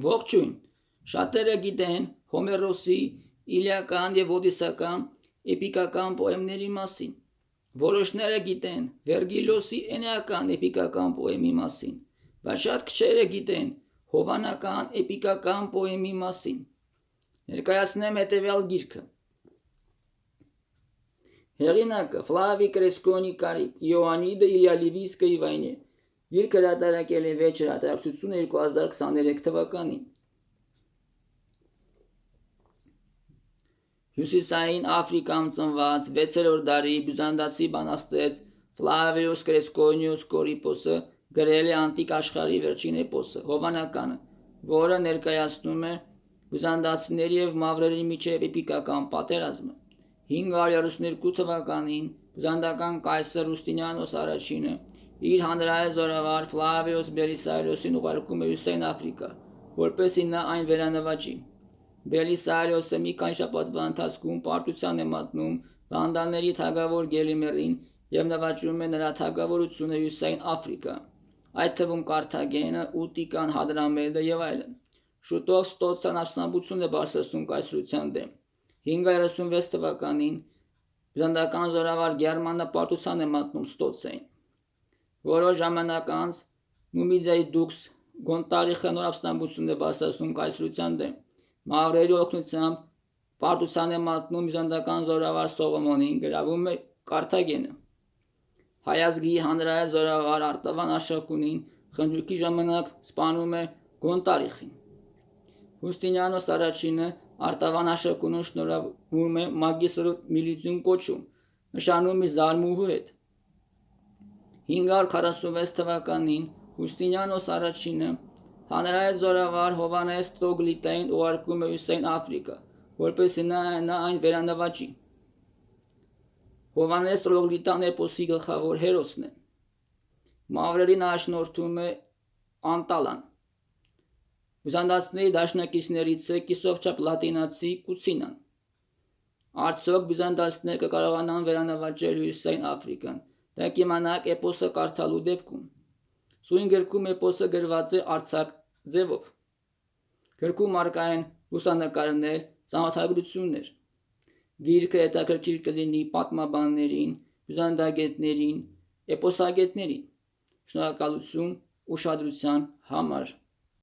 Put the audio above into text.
Ողջույն, շատերը գիտեն Հոմերոսի իլիական և օդիսական էպիկական պոեմների մասին, որոշները գիտեն Վերգիլիոսի էնեական էպիկական պոեմի մասին, բայց շատ քչերը գիտեն հովանական էպիկական պոեմի մասին։ Ներկայացնեմ հետևյալ գիրքը։ Հեղինակը Ֆլավի Կրեսկոնի Կարիբ, Իոաննիդը Իլիալիվիսկը Իվայնե։ Գիրքը հրատարակել է Վեճ հրատարակչությունը 2023 թվականին։ Հյուսիսային Աֆրիկայում ծնված 6-րդ դարի բյուզանդացի բանաստեղծ Ֆլավիոս Կրեսկոնիոս Կորիպոսը գրել է անտիկ աշխարհի վերջին էպոսը՝ Հովանականը, որը ներկայացնում է բյուզանդացիների և մավրերի միջև էպիկական պատերազմը։ 532 թվականին բյուզանդական կայսր Հուստինիանոս առաջինը իր հանրահայտ զորավար Ֆլավիոս Բելիսարիոսին ուղարկում է Հյուսիսային Աֆրիկա, որպեսզի նա այն վերանվաճի։ Բելիսարիոսը մի քանի շաբաթվա ընթացքում պարտության է մատնում վանդալների թագավոր Գելիմերին և նվաճում է նրա թագավորությունը Հյուսիսային Աֆրիկա, այդ թվում Կարթագենը, Ուտիկան, Հադրամեդը և այլն։ Շուտով Ստոցան ապստամբություն է բարձրացնում կայսրության դեմ։ 536 թվականին բյուզանդական զորավար Գերմանը պարտության է մատնում Ստոցեին։ Որոշ ժամանակ անց Նումիդիայի դուքս Գոնտարիխը նոր ապստամբություն է բարձրացնում կայսրության դեմ։ Մավրերի օգնությամբ պարտության է մատնում բյուզանդական զորավար Սողոմոնին, գրավում է Կարթագենը։ Հայազգի հանրահայտ զորավար Արտավան Աշակունին խնջույքի ժամանակ սպանում է Գոնտարիխին։ Հուստինիանոս առաջինը Արտավան Աշակունին շնորհվում է մագիստրը միլիցիոն կոչում, նշանում իր զարմուհու հետ։ 546 թվականին Հուստինիանոս առաջինը հանրահայտ զորավար Հովանես Տրոգլիտային ուղարկում է Հյուսիսային Աֆրիկա, որպեսզի նա այն վերանվաճի։ Հովանես Տրոգլիտան էպոսի գլխավոր հերոսն է։ Մավրերին առաջնորդում է Անտալան։ Բյուզանդացիների դաշնակիցներից է կիսով լատինացի Կուցինան։ Արդյոք բյուզանդացիները կկարողանան վերանվաճել Հյուսիսային Աֆրիկան, դա կիմանաք էպոսը կարդալու դեպքում։ Սույն գրքում էպոսը գրված է արձակ ձևով։ Գրքում առկա են լուսանկարներ, ծանոթագրություններ։ Գիրքը հետաքրքիր կլինի պատմաբաններին, բյուզանդագետներին, էպոսագետներին։ Շնորհակալություն ուշադրության համար։